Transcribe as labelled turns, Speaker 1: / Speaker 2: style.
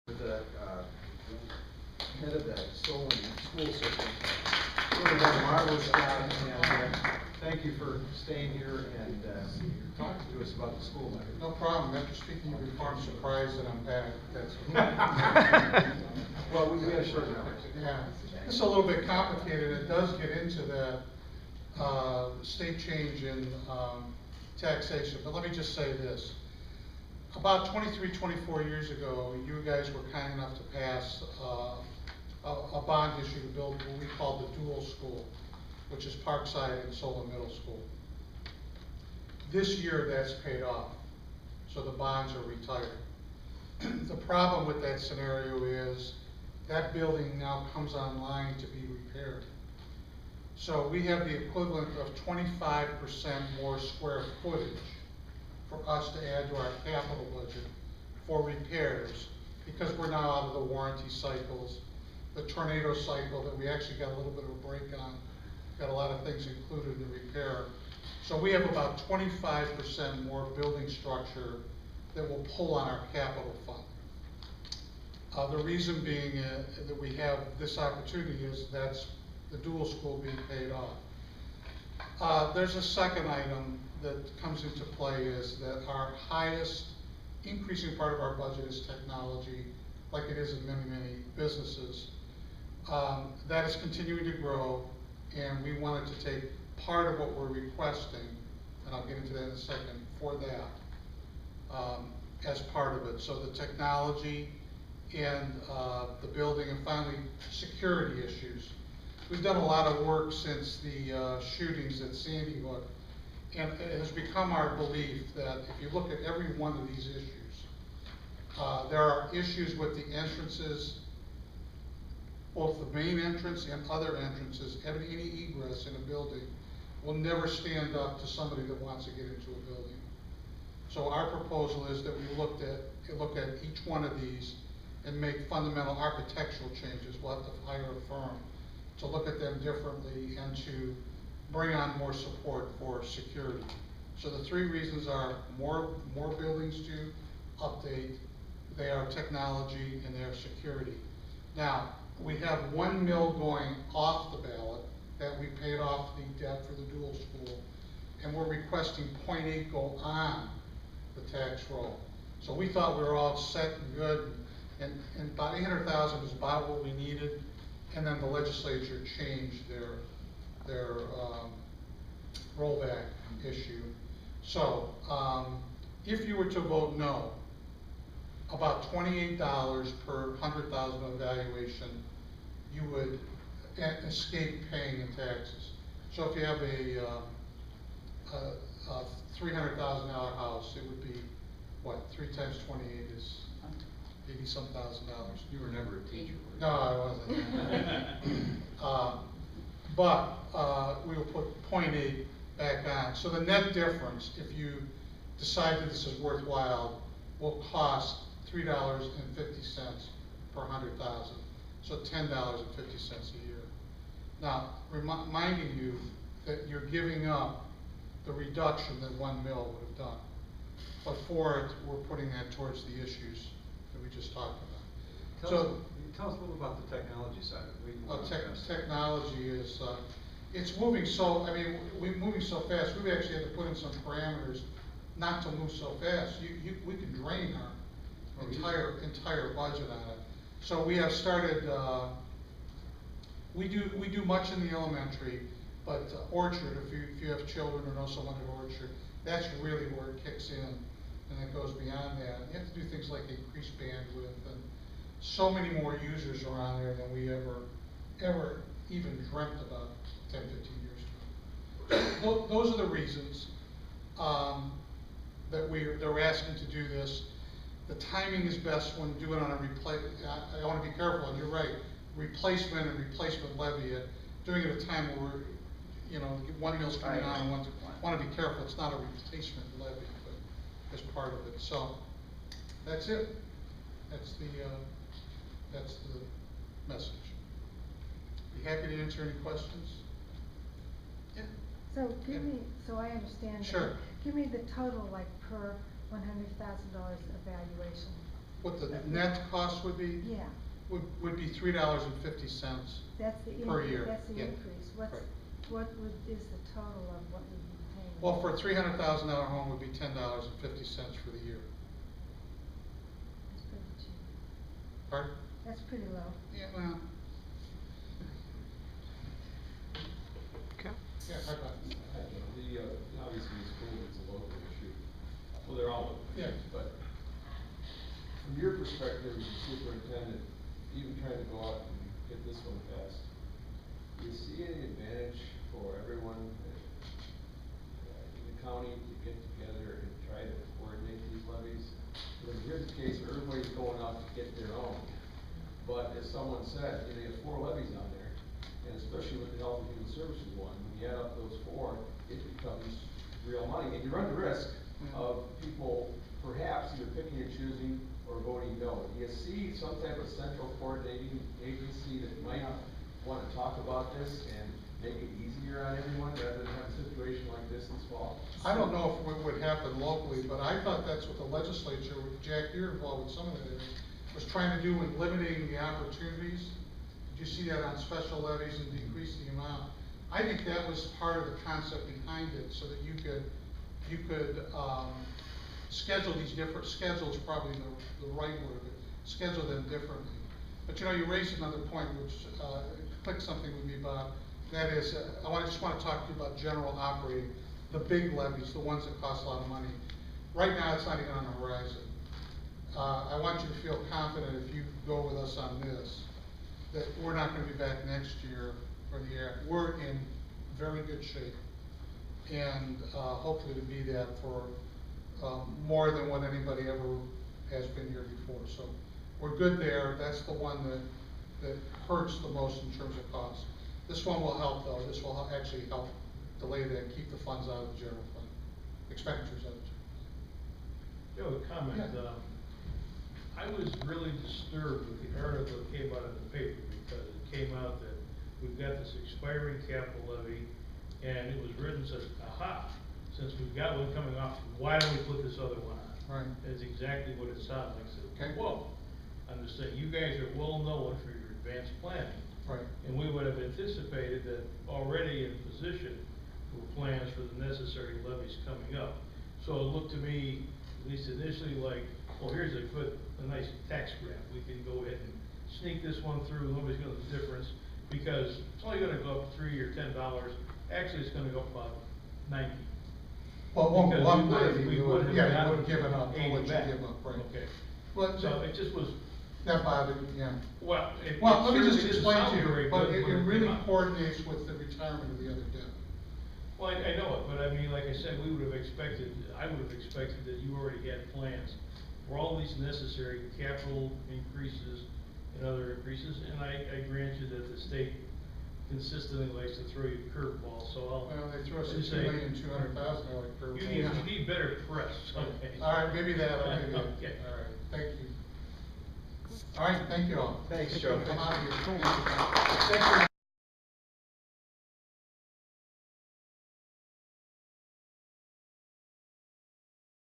Speaker 1: The head of the Solon School System. Really done a marvelous job, and thank you for staying here and talking to us about the school matter.
Speaker 2: No problem. After speaking of reform, I'm surprised that I'm back. That's
Speaker 1: well, we had a short notice.
Speaker 2: Yeah, it's a little bit complicated. It does get into the state change in taxation, but let me just say this. About 23, 24 years ago, you guys were kind enough to pass a bond issue to build what we call the dual school, which is Parkside and Solon Middle School. This year, that's paid off, so the bonds are retired. The problem with that scenario is that building now comes online to be repaired. So we have the equivalent of 25% more square footage for us to add to our capital budget for repairs, because we're now out of the warranty cycles, the tornado cycle that we actually got a little bit of a break on, got a lot of things included in the repair. So we have about 25% more building structure that will pull on our capital fund. The reason being that we have this opportunity is that's the dual school being paid off. There's a second item that comes into play, is that our highest increasing part of our budget is technology, like it is in many, many businesses. That is continuing to grow, and we wanted to take part of what we're requesting, and I'll get into that in a second, for that as part of it. So the technology and the building, and finally security issues. We've done a lot of work since the shootings at Sandy Hook, and it has become our belief that if you look at every one of these issues, there are issues with the entrances, both the main entrance and other entrances. Any egress in a building will never stand up to somebody that wants to get into a building. So our proposal is that we look at each one of these and make fundamental architectural changes. We'll have to hire a firm to look at them differently and to bring on more support for security. So the three reasons are more buildings to update, they are technology, and they are security. Now, we have $1 million going off the ballot that we paid off the debt for the dual school, and we're requesting 0.8 go on the tax roll. So we thought we were all set and good, and about 800,000 is about what we needed, and then the legislature changed their rollback issue. So if you were to vote no, about $28 per 100,000 of valuation, you would escape paying in taxes. So if you have a $300,000 house, it would be what? 3 times 28 is $80-some thousand.
Speaker 1: You were never a teacher, were you?
Speaker 2: No, I wasn't. But we will put 0.8 back on. So the net difference, if you decide that this is worthwhile, will cost $3.50 per 100,000. So $10.50 a year. Now, reminding you that you're giving up the reduction that $1 million would have done. But for it, we're putting that towards the issues that we just talked about.
Speaker 1: Tell us a little about the technology side of it.
Speaker 2: Technology is, it's moving so, we're moving so fast, we've actually had to put in some parameters not to move so fast. We can drain our entire budget on it. So we have started, we do much in the elementary, but Orchard, if you have children or know someone at Orchard, that's really where it kicks in, and it goes beyond that. You have to do things like increase bandwidth, and so many more users are on there than we ever even dreamt about 10, 15 years ago. Those are the reasons that we're asking to do this. The timing is best when doing on a replacement. I want to be careful, and you're right, replacement and replacement levy, doing it at a time where we're, $1 million's coming on, and want to be careful. It's not a replacement levy, but as part of it. So that's it. That's the message. Be happy to answer any questions. Yeah.
Speaker 3: So give me, so I understand.
Speaker 2: Sure.
Speaker 3: Give me the total, like per $100,000 evaluation.
Speaker 2: what the net cost would be?
Speaker 3: Yeah,
Speaker 2: Would be $3.50
Speaker 3: that's the
Speaker 2: per
Speaker 3: increase,
Speaker 2: year.
Speaker 3: that's the
Speaker 2: Yeah.
Speaker 3: increase. What's,
Speaker 2: Right.
Speaker 3: is the total of what we'd be paying?
Speaker 2: Well, for a $300,000 home would be $10.50 for the year.
Speaker 3: That's pretty cheap.
Speaker 2: Pardon?
Speaker 3: That's pretty low.
Speaker 2: Yeah, well.
Speaker 4: Okay.
Speaker 2: Yeah, right about it.
Speaker 5: Obviously, the school is a local issue. Well, they're all local
Speaker 2: Yeah.
Speaker 5: issues, but from your perspective as a superintendent, even trying to go out and get this one passed, do you see any advantage for everyone in the county to get together and try to coordinate these levies? Because here's the case, where everybody's going out to get their own, but as someone said, you have 4 levies on there, and especially with the Health and Human Services one, when you add up those 4, it becomes real money, and you run the risk of people perhaps either picking or choosing or voting no. Do you see some type of central coordinating agency that might want to talk about this and make it easier on everyone rather than have a situation like this this fall?
Speaker 2: I don't know if it would happen locally, but I thought that's what the legislature, Jack, you're involved with some of that, was trying to do in limiting the opportunities. Did you see that on special levies and decrease the amount? I think that was part of the concept behind it, so that you could schedule these different, schedules probably the right word, but schedule them differently. But you raised another point which clicked something with me, Bob. That is, just want to talk to you about general operating, the big levies, the ones that cost a lot of money. Right now, it's not even on the horizon. I want you to feel confident if you go with us on this, that we're not going to be back next year or the year. We're in very good shape, and hopefully to be that for more than what anybody ever has been here before. So we're good there. That's the one that hurts the most in terms of cost. This one will help, though. This will actually help delay that and keep the funds out of the general fund, expenditures out of the general fund.
Speaker 6: A comment.
Speaker 2: Yeah.
Speaker 6: I was really disturbed with the article that came out in the paper, because it came out that we've got this expiring capital levy, and it was written, says, aha, since we've got one coming off, why don't we put this other one on?
Speaker 2: Right.
Speaker 6: That's exactly what it sounds like. So,
Speaker 2: Okay.
Speaker 6: whoa, I'm just saying, you guys are well known for your advanced planning.
Speaker 2: Right.
Speaker 6: And we would have anticipated that already in position were plans for the necessary levies coming up. So it looked to me, at least initially, like, well, here's a nice tax grab. We can go ahead and sneak this one through, nobody's gonna know the difference, because it's only gonna go up $3 or $10. Actually, it's gonna go up about 90.
Speaker 2: Well, one,
Speaker 6: Because
Speaker 2: one
Speaker 6: we would have-
Speaker 2: ninety,
Speaker 6: we would have
Speaker 2: yeah, you
Speaker 6: gotten
Speaker 2: would have given up, for
Speaker 6: 80
Speaker 2: what you
Speaker 6: back.
Speaker 2: give up, right?
Speaker 6: Okay.
Speaker 2: But
Speaker 6: So it just was,
Speaker 2: that bothered me, yeah.
Speaker 6: well,
Speaker 2: Well, let me just
Speaker 6: certainly didn't
Speaker 2: explain
Speaker 6: sound
Speaker 2: to you,
Speaker 6: very
Speaker 2: but
Speaker 6: good
Speaker 2: it
Speaker 6: when
Speaker 2: really
Speaker 6: came out.
Speaker 2: coordinates with the retirement of the other debt.
Speaker 6: Well, I know it, but I mean, like I said, I would have expected that you already had plans for all these necessary capital increases and other increases, and I grant you that the state consistently likes to throw you curveballs, so I'll.
Speaker 2: Well, they throw us a
Speaker 6: just
Speaker 2: $2,200,000
Speaker 6: say,
Speaker 2: curve.
Speaker 6: You need better press, okay?
Speaker 2: All right, maybe that, maybe that.
Speaker 6: Okay.
Speaker 2: All right, thank you. All right, thank you all.
Speaker 1: Thanks, Joe.
Speaker 2: Come out of here. Thank you.